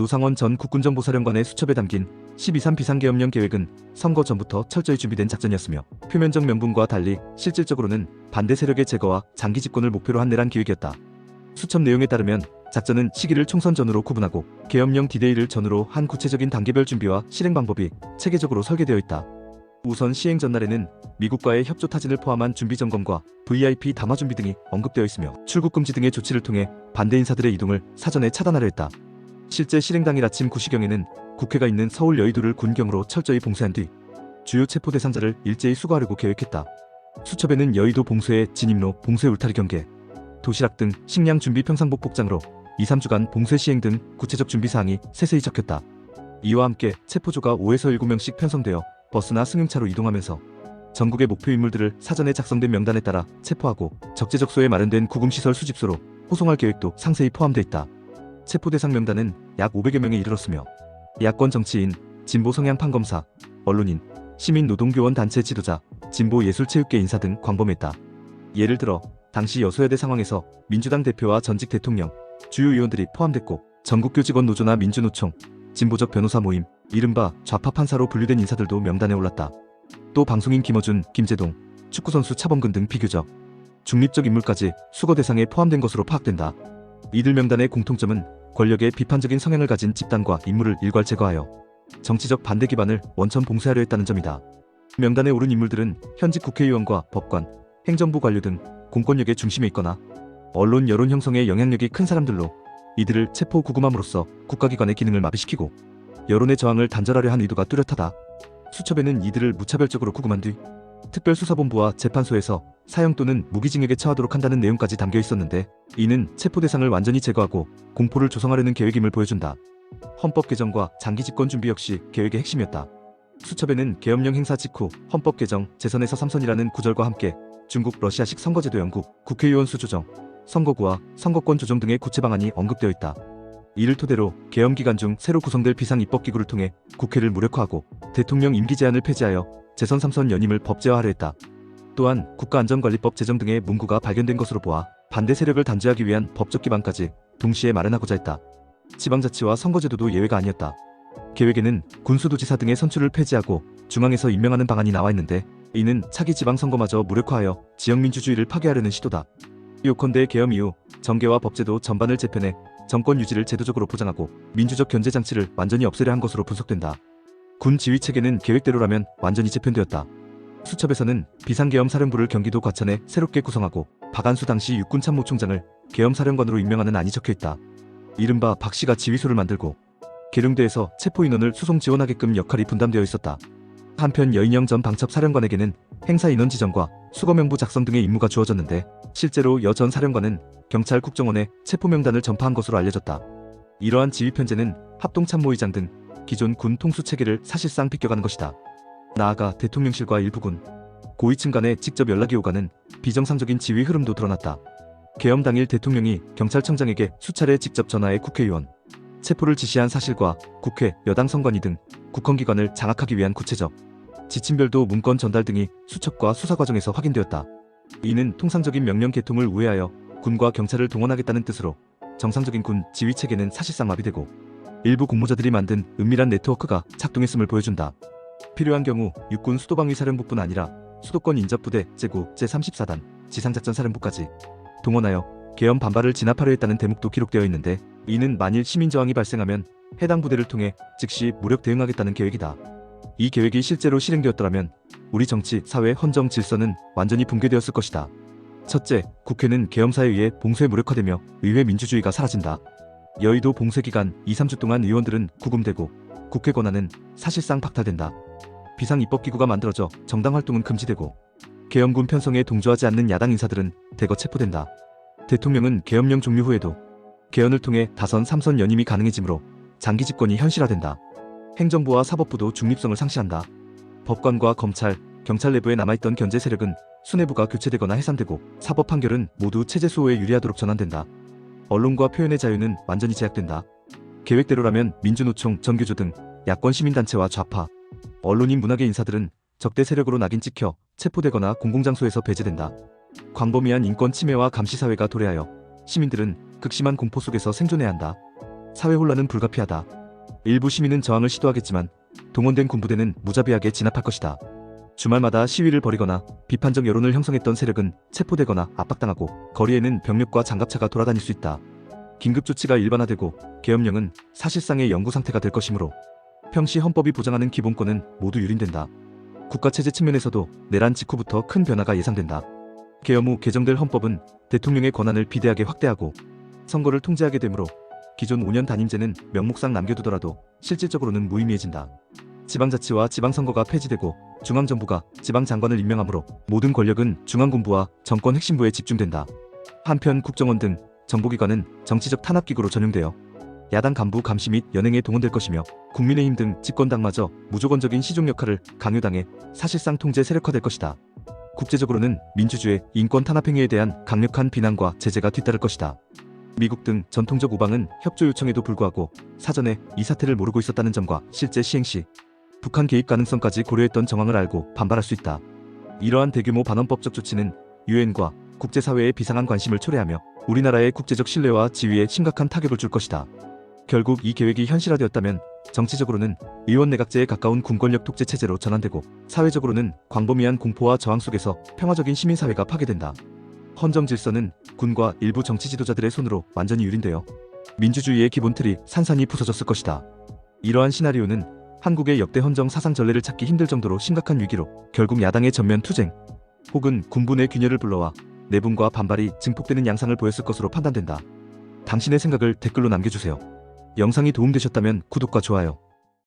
노상원 전 국군정보사령관의 수첩에 담긴 12.3 비상계엄령 계획은 선거 전부터 철저히 준비된 작전이었으며 표면적 명분과 달리 실질적으로는 반대 세력의 제거와 장기 집권을 목표로 한 내란 계획이었다. 수첩 내용에 따르면 작전은 시기를 총선 전후로 구분하고 계엄령 D-Day를 전후로 한 구체적인 단계별 준비와 실행 방법이 체계적으로 설계되어 있다. 우선 시행 전날에는 미국과의 협조 타진을 포함한 준비 점검과 VIP 담화 준비 등이 언급되어 있으며 출국 금지 등의 조치를 통해 반대 인사들의 이동을 사전에 차단하려 했다. 실제 실행 당일 아침 9시경에는 국회가 있는 서울 여의도를 군경으로 철저히 봉쇄한 뒤 주요 체포 대상자를 일제히 수거하려고 계획했다. 수첩에는 여의도 봉쇄의 진입로, 봉쇄 울타리 경계, 도시락 등 식량 준비 평상복 복장으로 2-3주간 봉쇄 시행 등 구체적 준비 사항이 세세히 적혔다. 이와 함께 체포조가 5에서 7명씩 편성되어 버스나 승용차로 이동하면서 전국의 목표 인물들을 사전에 작성된 명단에 따라 체포하고 적재적소에 마련된 구금시설 수집소로 호송할 계획도 상세히 포함되어 있다. 체포 대상 명단은 약 500여 명에 이르렀으며 야권 정치인, 진보 성향 판검사, 언론인, 시민노동교원 단체 지도자, 진보 예술체육계 인사 등 광범위했다. 예를 들어 당시 여소야대 상황에서 민주당 대표와 전직 대통령, 주요 의원들이 포함됐고 전국교직원 노조나 민주노총, 진보적 변호사 모임, 이른바 좌파 판사로 분류된 인사들도 명단에 올랐다. 또 방송인 김어준, 김재동, 축구선수 차범근 등 비교적 중립적 인물까지 수거 대상에 포함된 것으로 파악된다. 이들 명단의 공통점은 권력의 비판적인 성향을 가진 집단과 인물을 일괄 제거하여 정치적 반대 기반을 원천 봉쇄하려 했다는 점이다. 명단에 오른 인물들은 현직 국회의원과 법관, 행정부 관료 등 공권력의 중심에 있거나 언론 여론 형성에 영향력이 큰 사람들로 이들을 체포 구금함으로써 국가기관의 기능을 마비시키고 여론의 저항을 단절하려 한 의도가 뚜렷하다. 수첩에는 이들을 무차별적으로 구금한 뒤 특별수사본부와 재판소에서 사형 또는 무기징역에 처하도록 한다는 내용까지 담겨 있었는데 이는 체포 대상을 완전히 제거하고 공포를 조성하려는 계획임을 보여준다. 헌법 개정과 장기 집권 준비 역시 계획의 핵심이었다. 수첩에는 계엄령 행사 직후 헌법 개정, 재선에서 3선이라는 구절과 함께 중국 러시아식 선거제도 영국, 국회의원 수 조정, 선거구와 선거권 조정 등의 구체 방안이 언급되어 있다. 이를 토대로 계엄 기간 중 새로 구성될 비상입법기구를 통해 국회를 무력화하고 대통령 임기 제한을 폐지하여 재선 3선 연임을 법제화하려 했다. 또한 국가안전관리법 제정 등의 문구가 발견된 것으로 보아 반대 세력을 단죄하기 위한 법적 기반까지 동시에 마련하고자 했다. 지방자치와 선거제도도 예외가 아니었다. 계획에는 군수도지사 등의 선출을 폐지하고 중앙에서 임명하는 방안이 나와 있는데 이는 차기 지방선거마저 무력화하여 지역민주주의를 파괴하려는 시도다. 요컨대 계엄 이후 정계와 법제도 전반을 재편해 정권 유지를 제도적으로 보장하고 민주적 견제 장치를 완전히 없애려 한 것으로 분석된다. 군 지휘체계는 계획대로라면 완전히 재편되었다. 수첩에서는 비상계엄 사령부를 경기도 과천에 새롭게 구성하고 박안수 당시 육군참모총장을 계엄사령관으로 임명하는 안이 적혀있다. 이른바 박씨가 지휘소를 만들고 계룡대에서 체포 인원을 수송 지원하게끔 역할이 분담되어 있었다. 한편 여인영 전 방첩사령관에게는 행사 인원 지정과 수거명부 작성 등의 임무가 주어졌는데 실제로 여 전 사령관은 경찰 국정원에 체포 명단을 전파한 것으로 알려졌다. 이러한 지휘 편제는 합동참모의장 등 기존 군 통수 체계를 사실상 비껴가는 것이다. 나아가 대통령실과 일부 군 고위층 간에 직접 연락이 오가는 비정상적인 지휘 흐름도 드러났다. 계엄 당일 대통령이 경찰청장에게 수차례 직접 전화해 국회의원 체포를 지시한 사실과 국회, 여당 선관위 등 국헌기관을 장악하기 위한 구체적 지침별도 문건 전달 등이 수첩과 수사 과정에서 확인되었다. 이는 통상적인 명령 계통을 우회하여 군과 경찰을 동원하겠다는 뜻으로 정상적인 군 지휘체계는 사실상 마비되고 일부 공모자들이 만든 은밀한 네트워크가 작동했음을 보여준다. 필요한 경우 육군 수도방위사령부뿐 아니라 수도권 인접부대 제9, 제34단, 지상작전사령부까지 동원하여 계엄 반발을 진압하려 했다는 대목도 기록되어 있는데 이는 만일 시민저항이 발생하면 해당 부대를 통해 즉시 무력 대응하겠다는 계획이다. 이 계획이 실제로 실행되었더라면 우리 정치, 사회, 헌정 질서는 완전히 붕괴되었을 것이다. 첫째, 국회는 계엄사에 의해 봉쇄 무력화되며 의회 민주주의가 사라진다. 여의도 봉쇄 기간 2-3주 동안 의원들은 구금되고 국회 권한은 사실상 박탈된다. 비상입법기구가 만들어져 정당 활동은 금지되고 계엄군 편성에 동조하지 않는 야당 인사들은 대거 체포된다. 대통령은 계엄령 종료 후에도 개헌을 통해 다선 3선 연임이 가능해지므로 장기 집권이 현실화된다. 행정부와 사법부도 중립성을 상실한다. 법관과 검찰, 경찰 내부에 남아있던 견제 세력은 수뇌부가 교체되거나 해산되고 사법 판결은 모두 체제 수호에 유리하도록 전환된다. 언론과 표현의 자유는 완전히 제약된다. 계획대로라면 민주노총, 전교조 등 야권 시민단체와 좌파, 언론인 문학의 인사들은 적대 세력으로 낙인 찍혀 체포되거나 공공장소에서 배제된다. 광범위한 인권 침해와 감시사회가 도래하여 시민들은 극심한 공포 속에서 생존해야 한다. 사회 혼란은 불가피하다. 일부 시민은 저항을 시도하겠지만 동원된 군부대는 무자비하게 진압할 것이다. 주말마다 시위를 벌이거나 비판적 여론을 형성했던 세력은 체포되거나 압박당하고 거리에는 병력과 장갑차가 돌아다닐 수 있다. 긴급조치가 일반화되고 계엄령은 사실상의 영구 상태가 될 것이므로 평시 헌법이 보장하는 기본권은 모두 유린된다. 국가체제 측면에서도 내란 직후부터 큰 변화가 예상된다. 계엄 후 개정될 헌법은 대통령의 권한을 비대하게 확대하고 선거를 통제하게 되므로 기존 5년 단임제는 명목상 남겨두더라도 실질적으로는 무의미해진다. 지방자치와 지방선거가 폐지되고 중앙정부가 지방장관을 임명하므로 모든 권력은 중앙군부와 정권 핵심부에 집중된다. 한편 국정원 등 정보기관은 정치적 탄압기구로 전용되어 야당 간부 감시 및 연행에 동원될 것이며 국민의힘 등 집권당마저 무조건적인 시종 역할을 강요당해 사실상 통제 세력화될 것이다. 국제적으로는 민주주의, 인권 탄압 행위에 대한 강력한 비난과 제재가 뒤따를 것이다. 미국 등 전통적 우방은 협조 요청에도 불구하고 사전에 이 사태를 모르고 있었다는 점과 실제 시행 시 북한 개입 가능성까지 고려했던 정황을 알고 반발할 수 있다. 이러한 대규모 반헌법적 조치는 유엔과 국제사회의 비상한 관심을 초래하며 우리나라의 국제적 신뢰와 지위에 심각한 타격을 줄 것이다. 결국 이 계획이 현실화되었다면 정치적으로는 의원내각제에 가까운 군권력 독재 체제로 전환되고 사회적으로는 광범위한 공포와 저항 속에서 평화적인 시민사회가 파괴된다. 헌정 질서는 군과 일부 정치 지도자들의 손으로 완전히 유린되어 민주주의의 기본 틀이 산산이 부서졌을 것이다. 이러한 시나리오는 한국의 역대 헌정 사상 전례를 찾기 힘들 정도로 심각한 위기로 결국 야당의 전면 투쟁 혹은 군부 내 균열을 불러와 내분과 반발이 증폭되는 양상을 보였을 것으로 판단된다. 당신의 생각을 댓글로 남겨주세요. 영상이 도움되셨다면 구독과 좋아요,